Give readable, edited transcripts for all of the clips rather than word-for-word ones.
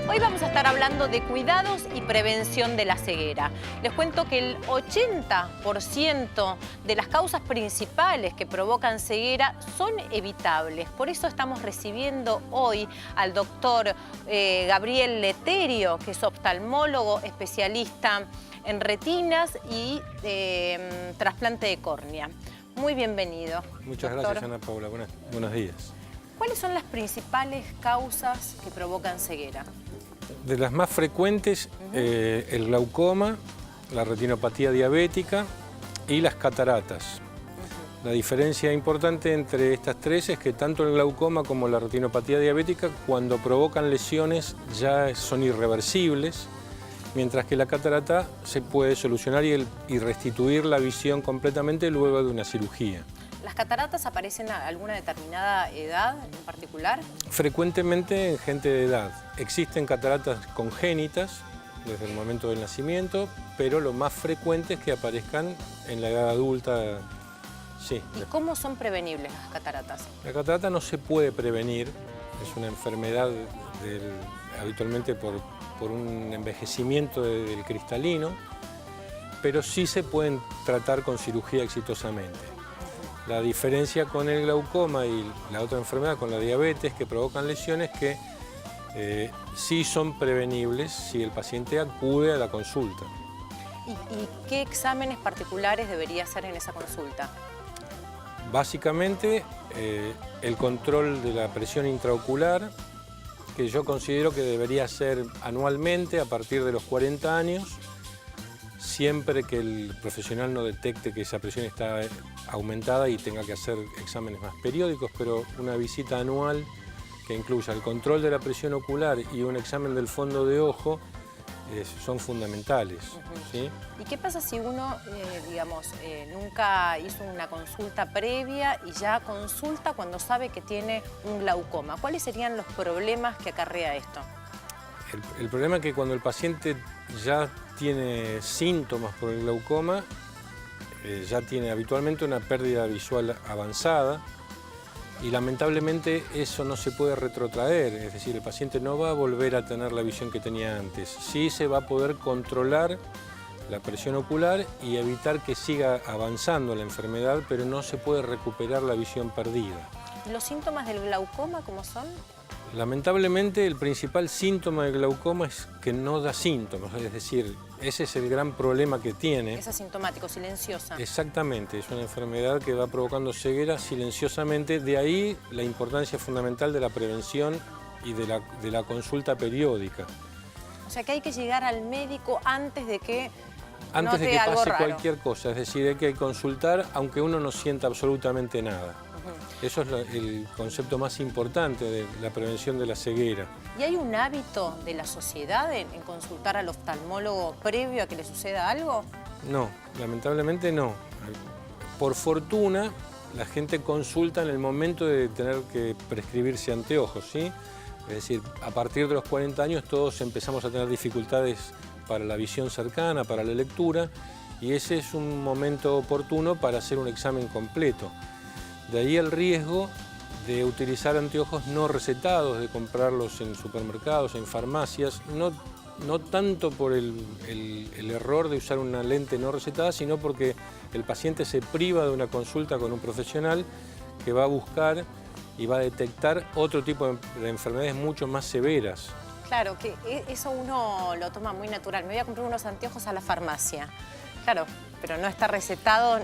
Hoy vamos a estar hablando de cuidados y prevención de la ceguera. Les cuento que el 80% de las causas principales que provocan ceguera son evitables. Por eso estamos recibiendo hoy al doctor Gabriel Letterio, que es oftalmólogo especialista en retinas y trasplante de córnea. Muy bienvenido. Muchas doctor. Gracias, Ana Paula. Buenos días. ¿Cuáles son las principales causas que provocan ceguera? De las más frecuentes, el glaucoma, la retinopatía diabética y las cataratas. La diferencia importante entre estas tres es que tanto el glaucoma como la retinopatía diabética, cuando provocan lesiones, ya son irreversibles, mientras que la catarata se puede solucionar y restituir la visión completamente luego de una cirugía. ¿Las cataratas aparecen a alguna determinada edad en particular? Frecuentemente en gente de edad. Existen cataratas congénitas desde el momento del nacimiento, pero lo más frecuente es que aparezcan en la edad adulta. Sí. ¿Y cómo son prevenibles las cataratas? La catarata no se puede prevenir, es una enfermedad habitualmente por un envejecimiento del cristalino, pero sí se pueden tratar con cirugía exitosamente. La diferencia con el glaucoma y la otra enfermedad, con la diabetes, que provocan lesiones que sí son prevenibles si el paciente acude a la consulta. ¿Y qué exámenes particulares debería hacer en esa consulta? Básicamente, el control de la presión intraocular, que yo considero que debería ser anualmente a partir de los 40 años, siempre que el profesional no detecte que esa presión está aumentada y tenga que hacer exámenes más periódicos, pero una visita anual que incluya el control de la presión ocular y un examen del fondo de ojo son fundamentales. ¿Sí? ¿Y qué pasa si uno, nunca hizo una consulta previa y ya consulta cuando sabe que tiene un glaucoma? ¿Cuáles serían los problemas que acarrea esto? El problema es que cuando el paciente ya tiene síntomas por el glaucoma, ya tiene habitualmente una pérdida visual avanzada y lamentablemente eso no se puede retrotraer, es decir, el paciente no va a volver a tener la visión que tenía antes. Sí se va a poder controlar la presión ocular y evitar que siga avanzando la enfermedad, pero no se puede recuperar la visión perdida. ¿Los síntomas del glaucoma cómo son? Lamentablemente el principal síntoma del glaucoma es que no da síntomas, es decir, ese es el gran problema que tiene. Es asintomático, silenciosa. Exactamente, es una enfermedad que va provocando ceguera silenciosamente, de ahí la importancia fundamental de la prevención y de la consulta periódica. O sea que hay que llegar al médico antes de que Antes de que algo pase raro. cualquier cosa, es decir, hay que consultar aunque uno no sienta absolutamente nada. Eso es el concepto más importante de la prevención de la ceguera. ¿Y hay un hábito de la sociedad en consultar al oftalmólogo previo a que le suceda algo? No, lamentablemente no. Por fortuna, la gente consulta en el momento de tener que prescribirse anteojos, ¿sí? Es decir, a partir de los 40 años todos empezamos a tener dificultades para la visión cercana, para la lectura, y ese es un momento oportuno para hacer un examen completo. De ahí el riesgo de utilizar anteojos no recetados, de comprarlos en supermercados, en farmacias, no tanto por el error de usar una lente no recetada, sino porque el paciente se priva de una consulta con un profesional que va a buscar y va a detectar otro tipo de enfermedades mucho más severas. Claro, que eso uno lo toma muy natural. Me voy a comprar unos anteojos a la farmacia. Claro, pero no está recetado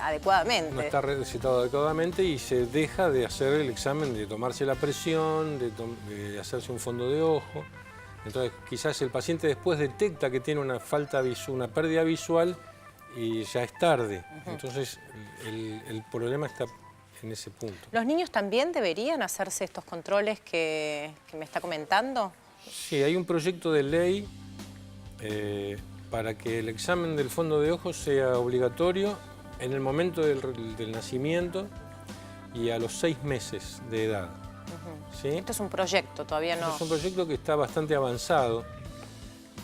adecuadamente. No está recetado adecuadamente y se deja de hacer el examen, de tomarse la presión, de hacerse un fondo de ojo. Entonces quizás el paciente después detecta que tiene una pérdida visual y ya es tarde. Entonces el problema está en ese punto. ¿Los niños también deberían hacerse estos controles que me está comentando? Sí, hay un proyecto de ley para que el examen del fondo de ojo sea obligatorio en el momento del nacimiento y a los 6 meses de edad. ¿Sí? Esto es un proyecto, todavía no. Es un proyecto que está bastante avanzado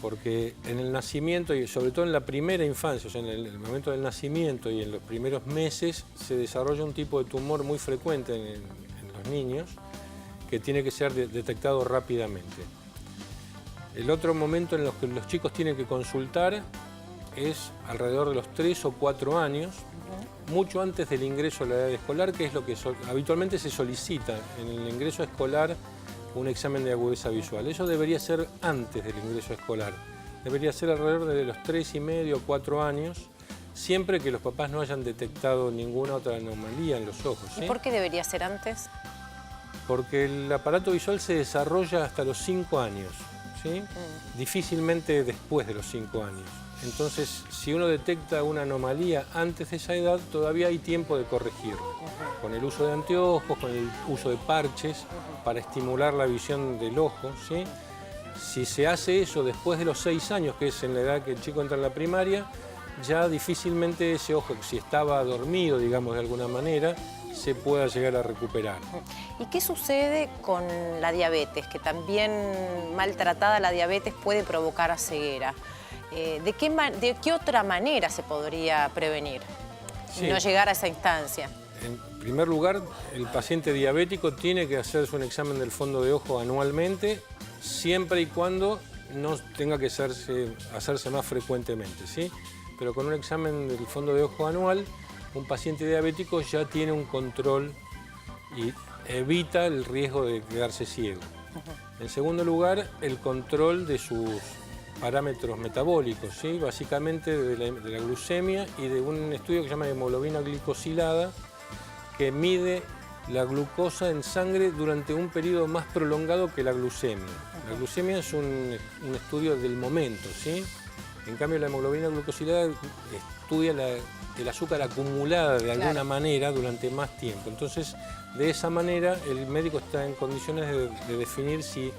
porque en el nacimiento y sobre todo en la primera infancia, o sea, en el momento del nacimiento y en los primeros meses, se desarrolla un tipo de tumor muy frecuente en los niños que tiene que ser detectado rápidamente. El otro momento en los que los chicos tienen que consultar es alrededor de los 3 o 4 años, mucho antes del ingreso a la edad escolar, que es lo que habitualmente se solicita en el ingreso escolar, un examen de agudeza visual. Eso debería ser antes del ingreso escolar. Debería ser alrededor de los 3,5 o 4 años, siempre que los papás no hayan detectado ninguna otra anomalía en los ojos, ¿sí? ¿Y por qué debería ser antes? Porque el aparato visual se desarrolla hasta los 5 años, ¿sí? Difícilmente después de los 5 años. Entonces, si uno detecta una anomalía antes de esa edad, todavía hay tiempo de corregirlo. Con el uso de anteojos, con el uso de parches, para estimular la visión del ojo, ¿sí? Si se hace eso después de los 6 años, que es en la edad que el chico entra en la primaria, ya difícilmente ese ojo, si estaba dormido, digamos, de alguna manera, se pueda llegar a recuperar. ¿Y qué sucede con la diabetes? Que también maltratada la diabetes puede provocar ceguera. ¿De qué otra manera se podría prevenir y no llegar a esa instancia? En primer lugar, el paciente diabético tiene que hacerse un examen del fondo de ojo anualmente, siempre y cuando no tenga que hacerse más frecuentemente, ¿sí? Pero con un examen del fondo de ojo anual, un paciente diabético ya tiene un control y evita el riesgo de quedarse ciego. En segundo lugar, el control de sus parámetros metabólicos, ¿sí? Básicamente de la glucemia y de un estudio que se llama hemoglobina glicosilada, que mide la glucosa en sangre durante un periodo más prolongado que la glucemia. La glucemia es un estudio del momento, ¿sí? En cambio, la hemoglobina glucosilada estudia el azúcar acumulada de alguna manera durante más tiempo. Entonces, de esa manera, el médico está en condiciones de definir si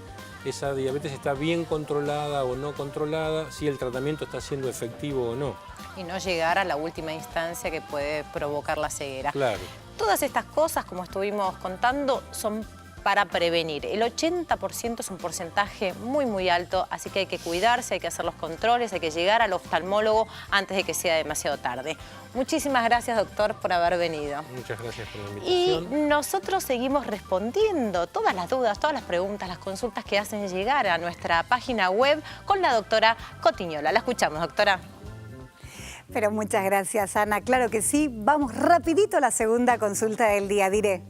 esa diabetes está bien controlada o no controlada, si el tratamiento está siendo efectivo o no. Y no llegar a la última instancia que puede provocar la ceguera. Claro. Todas estas cosas, como estuvimos contando, son para prevenir. El 80% es un porcentaje muy, muy alto, así que hay que cuidarse, hay que hacer los controles, hay que llegar al oftalmólogo antes de que sea demasiado tarde. Muchísimas gracias, doctor, por haber venido. Muchas gracias por la Y invitación. nosotros seguimos respondiendo todas las dudas, todas las preguntas, las consultas que hacen llegar a nuestra página web con la doctora Cotiñola. La escuchamos, doctora. Pero muchas gracias, Ana. Claro que sí. Vamos rapidito a la segunda consulta del día. Diré.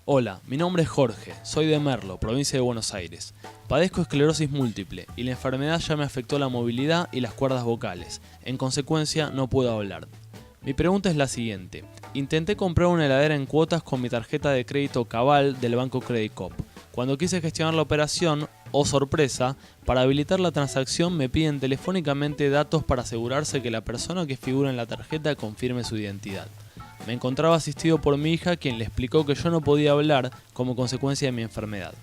Hola, mi nombre es Jorge, soy de Merlo, provincia de Buenos Aires. Padezco esclerosis múltiple y la enfermedad ya me afectó la movilidad y las cuerdas vocales. En consecuencia, no puedo hablar. Mi pregunta es la siguiente. Intenté comprar una heladera en cuotas con mi tarjeta de crédito Cabal del Banco Credit Coop. Cuando quise gestionar la operación, oh sorpresa, para habilitar la transacción me piden telefónicamente datos para asegurarse que la persona que figura en la tarjeta confirme su identidad. Me encontraba asistido por mi hija, quien le explicó que yo no podía hablar como consecuencia de mi enfermedad.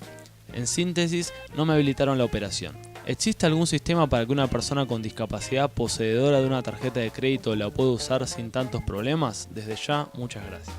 En síntesis, no me habilitaron la operación. ¿Existe algún sistema para que una persona con discapacidad poseedora de una tarjeta de crédito la pueda usar sin tantos problemas? Desde ya, muchas gracias.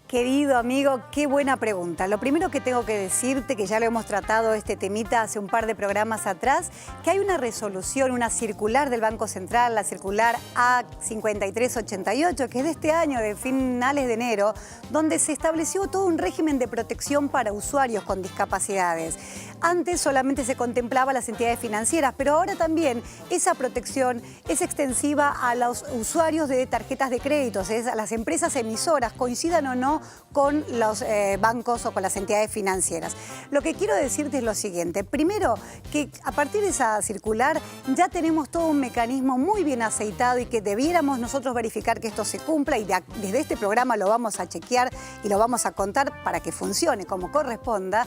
Querido amigo, qué buena pregunta. Lo primero que tengo que decirte, que ya lo hemos tratado este temita hace un par de programas atrás, que hay una resolución, una circular del Banco Central, la circular A5388, que es de este año, de finales de enero, donde se estableció todo un régimen de protección para usuarios con discapacidades. Antes solamente se contemplaba a las entidades financieras, pero ahora también esa protección es extensiva a los usuarios de tarjetas de créditos, es a las empresas emisoras, coincidan o no con los bancos o con las entidades financieras. Lo que quiero decirte es lo siguiente. Primero, que a partir de esa circular ya tenemos todo un mecanismo muy bien aceitado y que debiéramos nosotros verificar que esto se cumpla, y desde este programa lo vamos a chequear y lo vamos a contar para que funcione como corresponda.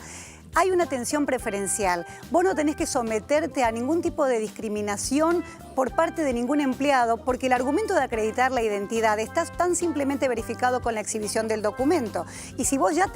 Hay una atención preferencial. Vos no tenés que someterte a ningún tipo de discriminación por parte de ningún empleado, porque el argumento de acreditar la identidad está tan simplemente verificado con la exhibición del documento. Y si vos ya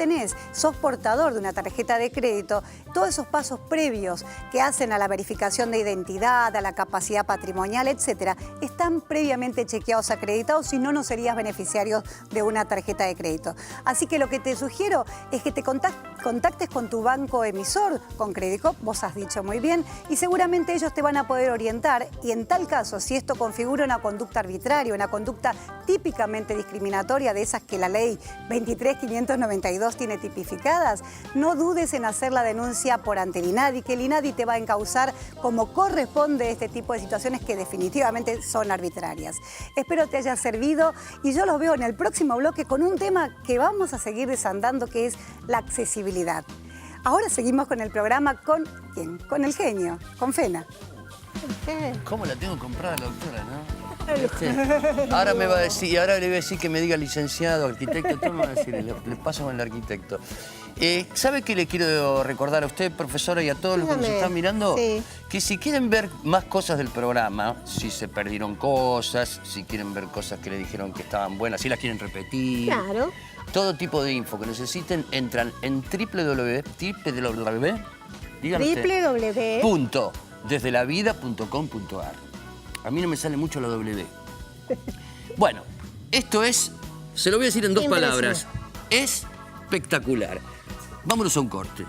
sos portador de una tarjeta de crédito, todos esos pasos previos que hacen a la verificación de identidad, a la capacidad patrimonial, etcétera, están previamente chequeados, acreditados, si no, no serías beneficiario de una tarjeta de crédito. Así que lo que te sugiero es que te contactes con tu banco emisor, con Credit Coop, vos has dicho muy bien, y seguramente ellos te van a poder orientar, y en tal caso, si esto configura una conducta arbitraria, una conducta típicamente discriminatoria de esas que la ley 23.592 tiene tipificadas, no dudes en hacer la denuncia por ante el INADI, que el INADI te va a encauzar como corresponde este tipo de situaciones que definitivamente son arbitrarias. Espero te haya servido y yo los veo en el próximo bloque con un tema que vamos a seguir desandando, que es la accesibilidad. Ahora seguimos con el programa con ¿quién? Con el genio, con Fena. ¿Cómo la tengo comprada la doctora, no? Ahora me va a decir, ahora le voy a decir que me diga licenciado, arquitecto, todo me va a decir, le paso con el arquitecto. ¿Sabe qué le quiero recordar a usted, profesora, y a todos los que nos están mirando? Sí. Que si quieren ver más cosas del programa, si se perdieron cosas, si quieren ver cosas que le dijeron que estaban buenas, si las quieren repetir. Claro. Todo tipo de info que necesiten, entran en www.desdelavida.com.ar. A mí no me sale mucho la W. Bueno, esto es, se lo voy a decir en dos palabras, es espectacular. Vámonos a un corte.